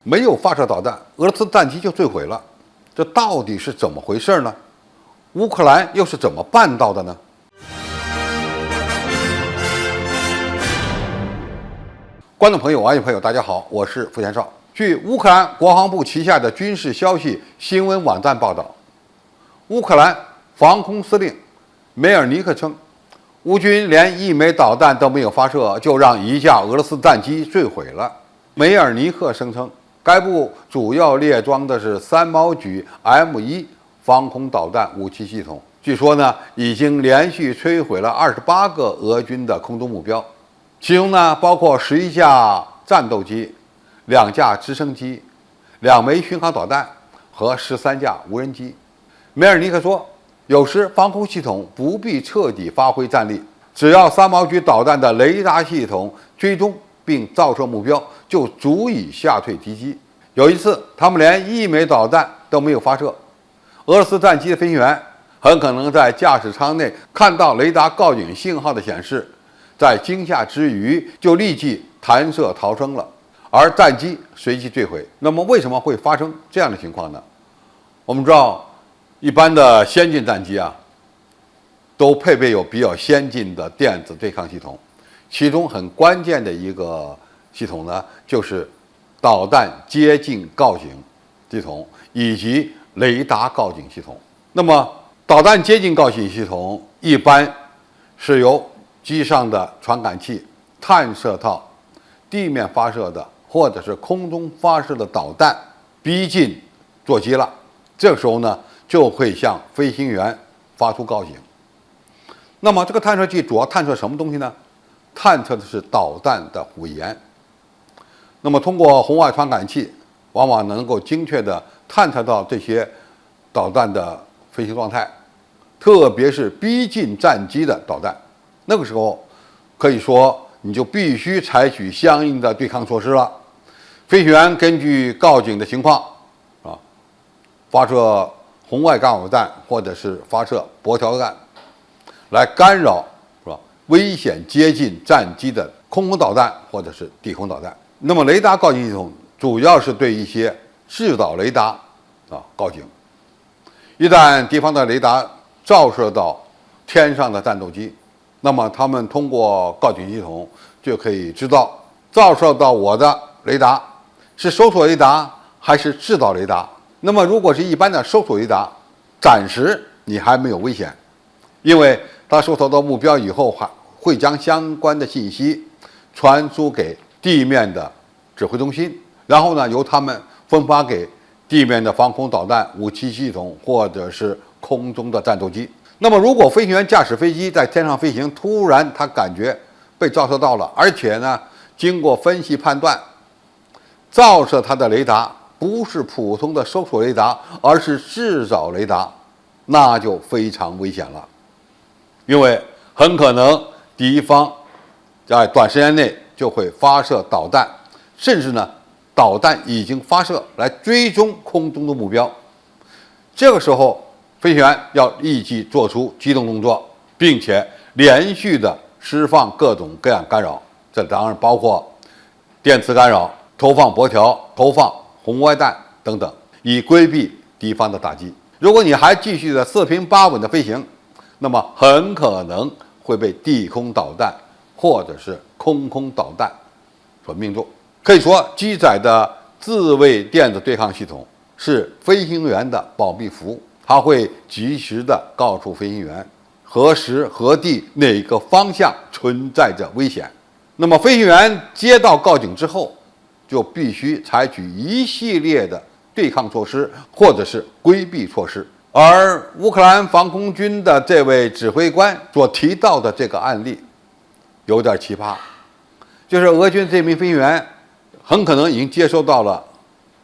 没有发射导弹，俄罗斯战机就坠毁了，这到底是怎么回事呢？乌克兰又是怎么办到的呢？观众朋友、网友朋友，大家好，我是付天少。据乌克兰国防部旗下的军事消息新闻网站报道，乌克兰防空司令梅尔尼克称，乌军连一枚导弹都没有发射，就让一架俄罗斯战机坠毁了。梅尔尼克声称，该部主要列装的是三毛举 M1防空导弹武器系统，据说呢，已经连续摧毁了28个俄军的空中目标，其中呢包括11架战斗机、2架直升机、2枚巡航导弹和13架无人机。梅尔尼克说，有时防空系统不必彻底发挥战力，只要三毛举导弹的雷达系统追踪并照射目标，就足以吓退敌机。有一次，他们连一枚导弹都没有发射，俄罗斯战机的飞行员很可能在驾驶舱内看到雷达告警信号的显示，在惊吓之余就立即弹射逃生了，而战机随即坠毁。那么为什么会发生这样的情况呢？我们知道，一般的先进战机都配备有比较先进的电子对抗系统，其中很关键的一个系统呢，就是导弹接近告警系统以及雷达告警系统。那么，导弹接近告警系统一般是由机上的传感器探射到地面发射的或者是空中发射的导弹逼近座机了，这个时候呢，就会向飞行员发出告警。那么，这个探测器主要探测什么东西呢？探测的是导弹的尾焰。那么，通过红外传感器，往往能够精确地探测到这些导弹的飞行状态，特别是逼近战机的导弹。那个时候，可以说你就必须采取相应的对抗措施了。飞行员根据告警的情况，发射红外干扰弹或者是发射箔条弹，来干扰危险接近战机的空空导弹或者是地空导弹。那么雷达告警系统主要是对一些制导雷达告警，一旦敌方的雷达照射到天上的战斗机，那么他们通过告警系统就可以知道照射到我的雷达是搜索雷达还是制导雷达。那么如果是一般的搜索雷达，暂时你还没有危险，因为它搜索到目标以后，会将相关的信息传输给地面的指挥中心，然后呢，由他们分发给地面的防空导弹武器系统或者是空中的战斗机。那么，如果飞行员驾驶飞机在天上飞行，突然他感觉被照射到了，而且呢，经过分析判断，照射他的雷达不是普通的搜索雷达，而是制导雷达，那就非常危险了，因为很可能敌方在短时间内就会发射导弹，甚至呢，导弹已经发射来追踪空中的目标。这个时候，飞行员要立即做出机动动作，并且连续的释放各种各样干扰，这当然包括电磁干扰、投放箔条、投放红外弹等等，以规避敌方的打击。如果你还继续的四平八稳的飞行，那么很可能会被地空导弹或者是空导弹所命中。可以说，机载的自卫电子对抗系统是飞行员的保密服务，它会及时的告诉飞行员何时何地哪个方向存在着危险。那么飞行员接到告警之后，就必须采取一系列的对抗措施或者是规避措施。而乌克兰防空军的这位指挥官所提到的这个案例有点奇葩，就是俄军这名飞行员很可能已经接收到了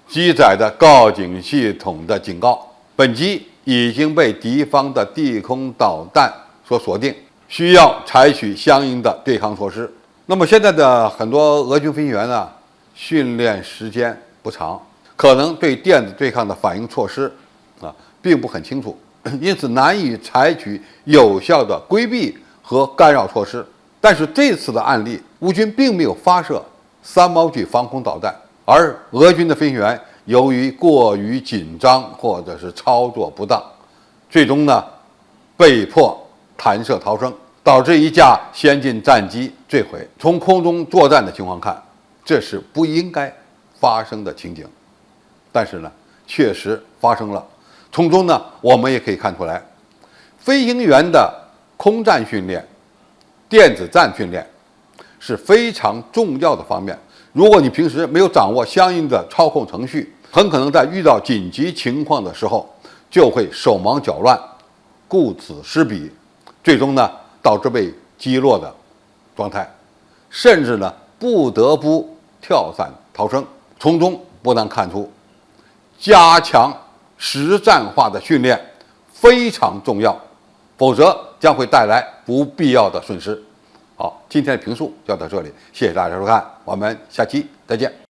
机载的告警系统的警告，本机已经被敌方的地空导弹所锁定，需要采取相应的对抗措施。那么现在的很多俄军飞行员呢，训练时间不长，可能对电子对抗的反应措施并不很清楚，因此难以采取有效的规避和干扰措施。但是这次的案例，乌军并没有发射三毛举防空导弹，而俄军的飞行员由于过于紧张或者是操作不当，最终呢被迫弹射逃生，导致一架先进战机坠毁。从空中作战的情况看，这是不应该发生的情景，但是呢，确实发生了。从中呢，我们也可以看出来，飞行员的空战训练、电子战训练是非常重要的方面。如果你平时没有掌握相应的操控程序，很可能在遇到紧急情况的时候，就会手忙脚乱、顾此失彼，最终呢导致被击落的状态，甚至呢不得不跳伞逃生。从中不难看出，加强实战化的训练非常重要，否则将会带来不必要的损失。好，今天的评述就到这里，谢谢大家收看，我们下期再见。